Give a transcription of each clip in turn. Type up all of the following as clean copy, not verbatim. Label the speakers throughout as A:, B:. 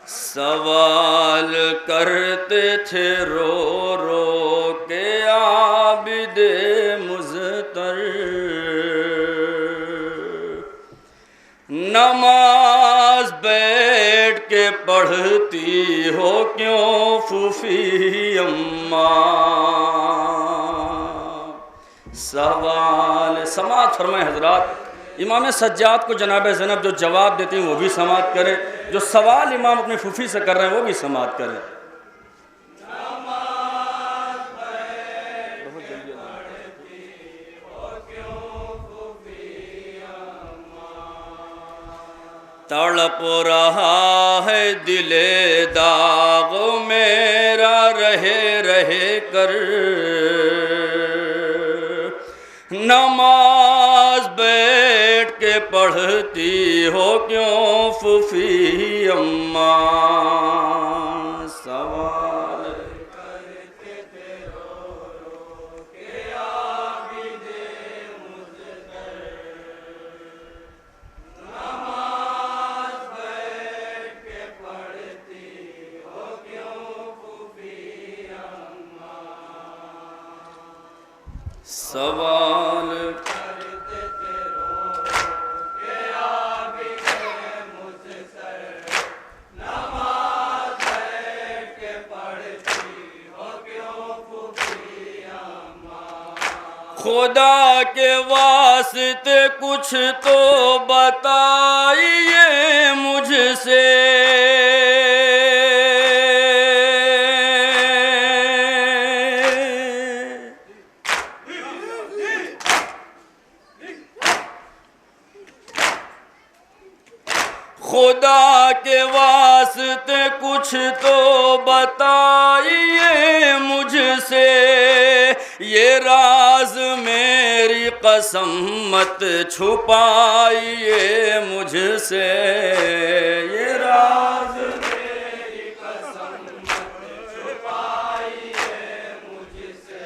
A: सवाल करते थे रो रो के आबिदे मुज़तर, नमाज बैठ के पढ़ती हो क्यों फूफी अम्मा। सवाल समात फरमाए हजरात। इमाम सज्जाद को जनाब ज़ैनब जो जवाब देती हैं वो भी समात करें, जो सवाल इमाम अपनी फूफी से कर रहे हैं वो भी समात करें। तड़प रहा है दिले दाग मेरा रहे रहे कर, नमाज बैठ के पढ़ती हो क्यों फूफी अम्मा। सवाल करते थे रो रो के आबिदे मुज़तर, नमाज बैठ के पढ़ती हो क्यों फूफी अम्मा। सवाल करते थे रो के आबिदे मुज़तर, नमाज बैठ के पढ़ती हो क्यों फूफी अम्मा। खुदा के वास्ते कुछ तो बताइए मुझसे, खुदा के वास्ते कुछ तो बताइए मुझसे, ये राज मेरी कसम मत छुपाइए मुझसे, ये राज मेरी कसम मत छुपाइए मुझसे।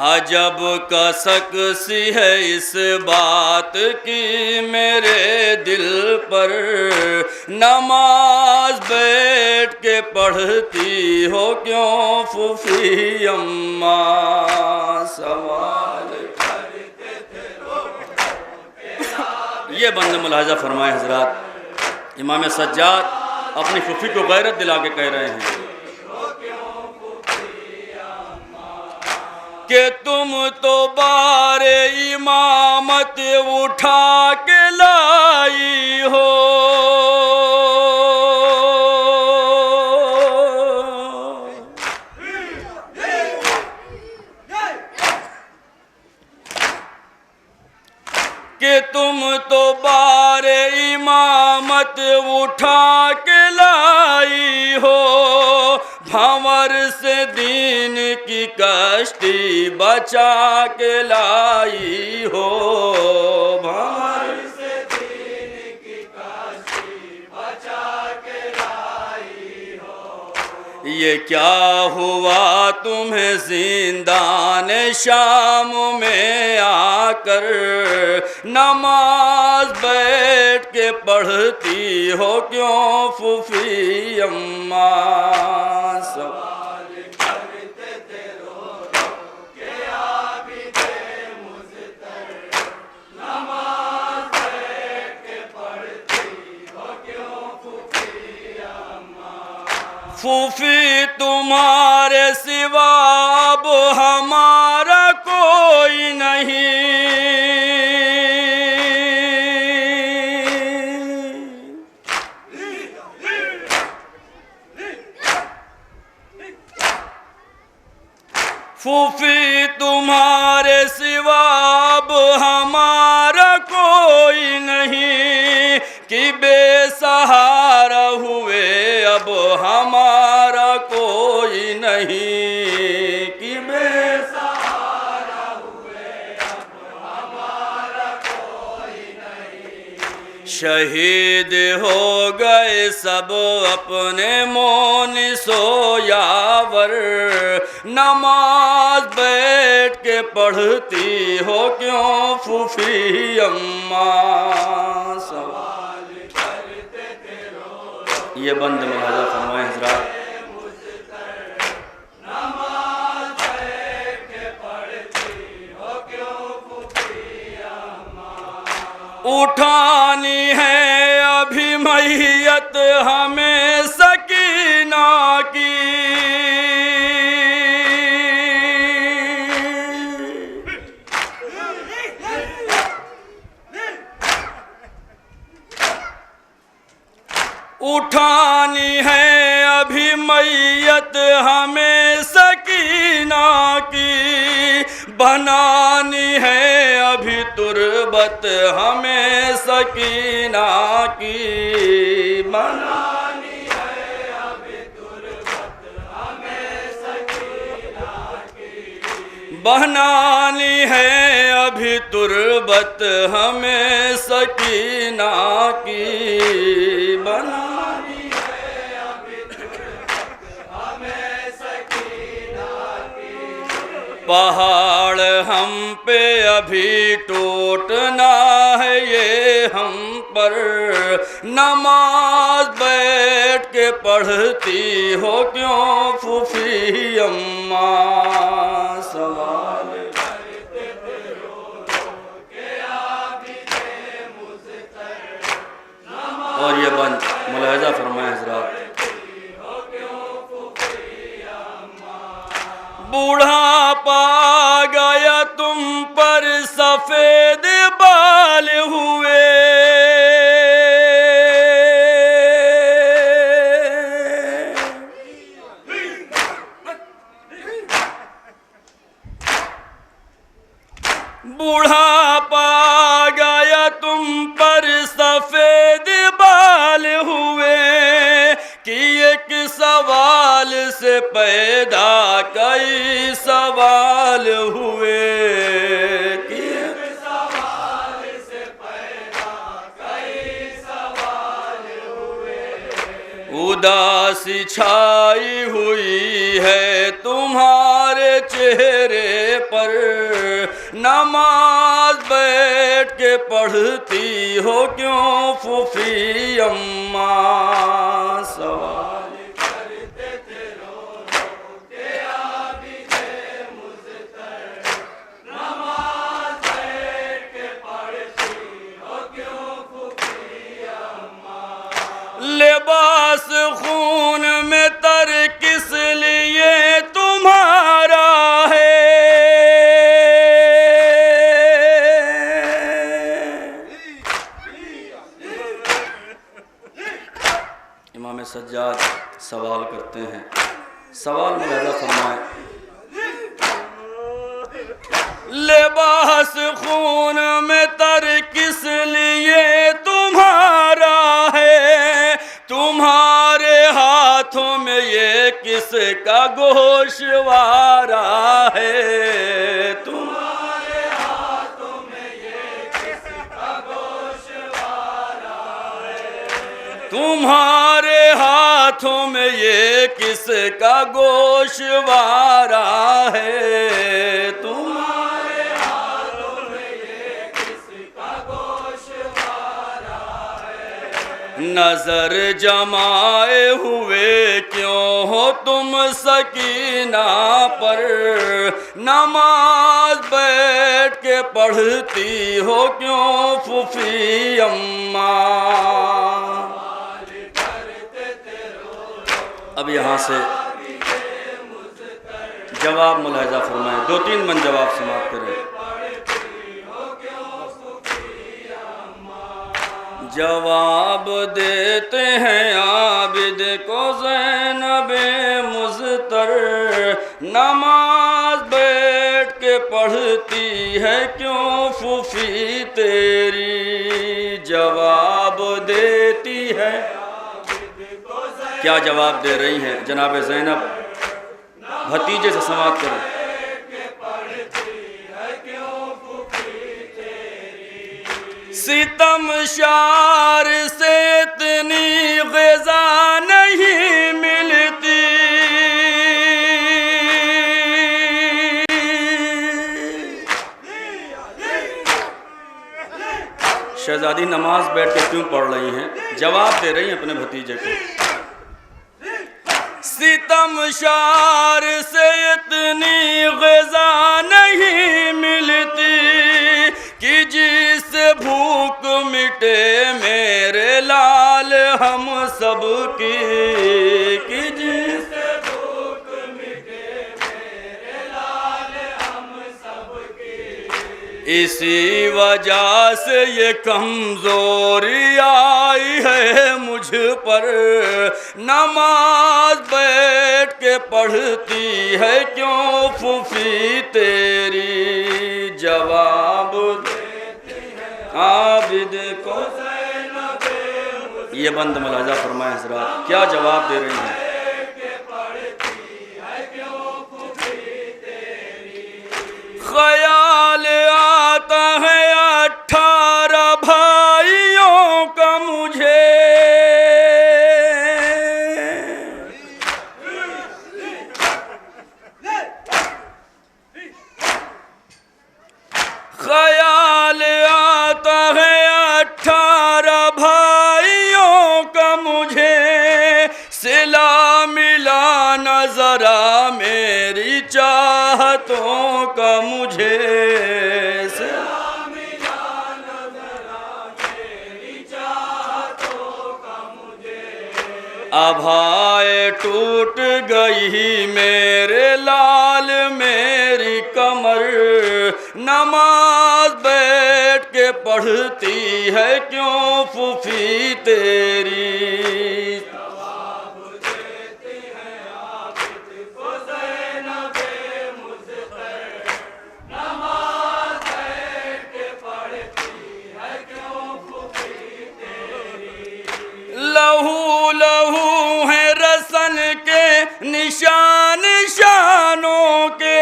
A: अजब कसक सी है इस बात की मेरे दिल पर, नमाज बैठ के पढ़ती हो क्यों फूफी अम्मा। सवाल करते थे रो के। ये बंद मुलाजा फरमाए हजरात। इमाम सज्जाद अपनी फूफी को गैरत दिला के कह रहे हैं कि तुम तो बारे इमामत उठा के लाई हो, कि तुम तो बारे इमामत उठा के लाई हो, भंवर से दीन की कश्ती बचा के लाई हो, भंवर से दीन की कश्ती बचा के लाई हो। ये क्या हुआ तुम्हें जिंदान शाम में आकर, नमाज बैठ के पढ़ती हो क्यों फूफी अम्मा। सवाल करते थे रो रो के आबिदे मुज़तर, नमाज बैठ के पढ़ती हो क्यों फूफी अम्मा। फूफी तुम्हारे सिवा अब हमारा कोई नहीं, फूफी तुम्हारे सिवा अब हमारा कोई नहीं, कि बेसहारा हुए अब हमारा कोई नहीं, कि बेसहारा हुए अब हमारा कोई नहीं। शहीद हो गए सब अपने मोन सोयावर, नमाज बैठ के पढ़ती हो क्यों फूफी अम्मा। सवाल करते थे रो ये बंद मुलाहजा फरमाए हजरात। उठानी है अभी मैयत हमें सकीना की, उठानी है अभी मैयत हमें सकीना की, बनानी है अभी तुरबत हमें सकीना की, बनानी है अभी तुरबत हमें सकीना की, बनानी है अभी तुरबत हमें सकीना की, बनानी है अभी तुरबत हमें सकीना की। पहाड़ हम पे अभी टूटना है ये हम पर, नमाज बैठ के पढ़ती हो क्यों फूफी अम्मा, सवाल करते थे रो के आबी थे मुझतर, और ये बंद मुलाहिजा फरमाए हजरात। बूढ़ापा गया तुम पर सफेद बाल हुए, बूढ़ापा गया तुम पर सफेद बाल हुए, कि एक सवाल से पैदा कई सवाल हुए, कि एक सवाल से पैदा कई सवाल हुए। उदासी छाई हुई है तुम्हारे चेहरे पर, नमाज बैठ के पढ़ती हो क्यों फूफी अम्मा, सवाल करते थे रो के आबी थे मुझतर, नमाज बैठ के पढ़ती हो क्यों फूफी अम्मा। लिबास खून में तर किस लिए तुम्हारा है, इमाम सज्जाद सवाल करते हैं। सवाल मुलाहिजा फरमाए। लिबास खून में तर किस लिए तुम्हारा है, तुम्हारे हाथों में ये किसका गोशवारा है, तुम्हारे हाथों में ये किसका गोशवारा है, तुम्हारे हाथों में ये किसका गोशवारा है, तुम्हारे हाथों में ये किसका गोशवारा है। नजर जमाए हुए क्यों हो तुम सकीना पर, नमाज बैठ के पढ़ती हो क्यों फूफी अम्मा। अब यहाँ से जवाब मुलाहिजा फरमाएं, 2-3 मन जवाब समाप्त करें। जवाब देते हैं आबिद को ज़ैनबे मुज़तर, नमाज बैठ के पढ़ती है क्यों फूफी तेरी, जवाब देती है। क्या जवाब दे रही हैं जनाब ज़ैनब, भतीजे से समाप्त करें। सितम शार से इतनी ग़िज़ा नहीं मिलती, शहजादी नमाज बैठ के क्यों पढ़ रही हैं, जवाब दे रही हैं अपने भतीजे को। शमशार से इतनी ग़िज़ा नहीं मिलती कि जिससे भूख मिटे मेरे लाल हम सब की, कि जिससे भूख मिटे मेरे लाल हम सब की। इसी वजह से ये कमज़ोरी आई है मुझ पर, नमाज बैठ के पढ़ती है क्यों फूफी तेरी, जवाब देती है आबिद को। ये बंद मुलाजा फरमाए हज़रात, क्या जवाब दे रही हैं। ख्याल आता है 18 भाइयों का मुझे, ख्याल आता है 18 भाइयों का मुझे, सिला मिला न ज़रा मेरी चाहतों का मुझे, सिला मिला न ज़रा मेरी चाहतों का मुझे। आभाएं टूट गई मेरे लाल मेरी कमर, नमाज बैठ के पढ़ती है क्यों फूफी तेरी, जवाब देती है आबिद को ज़ैनबे मुज़फ़्फ़र, नमाज बैठ के पढ़ती है क्यों फूफी तेरी। लहू लहू है रसन के निशान शानों के,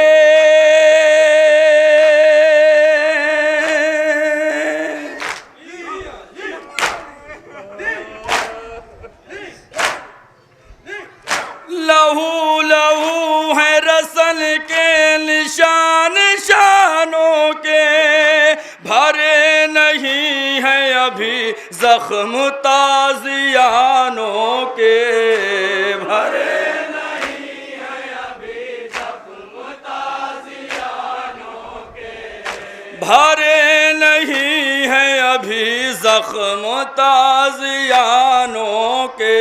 A: लहू लहू है रसन के निशान शानों के, भरे नहीं है अभी जख्म ताज़ियानों के, भरे नहीं है अभी जख्म ताज़ियानों के, भरे नहीं है अभी जख्म ताज़ियानों के,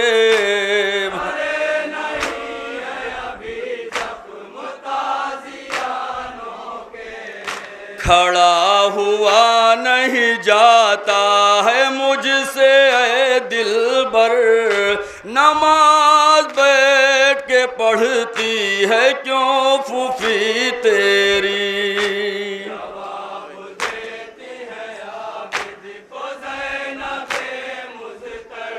A: खड़ा हुआ नहीं जाता है मुझसे ऐ दिलबर, नमाज बैठ के पढ़ती है क्यों फूफी तेरी, जवाब देती है आबिद को ज़ैनबे मुज़फ़्फ़र,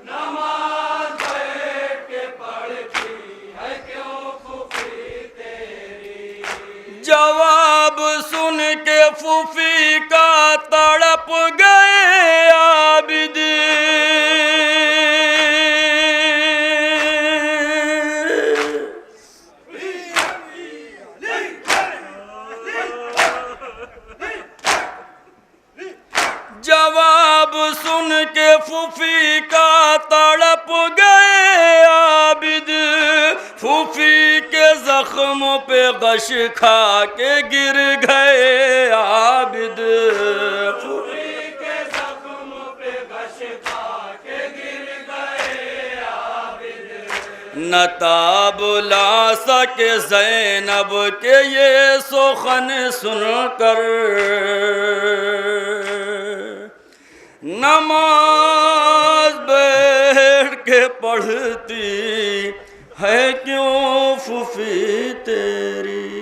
A: नमाज बैठ के पढ़ती है क्यों फूफी तेरी। जवाब सुन के फूफी का तड़प गए आबिद, जवाब सुन के फूफी का तड़प गए आबिद, फूफी के जख्मों पे गश खा के गिर गए आबिद, फूफी के जख्मों पे गश खा के गिर गए आबिद। न बुला सके ज़ैनब के ये सुखन सुनकर, नमाज बैठ के पढ़ती है क्यों फूफी तेरी।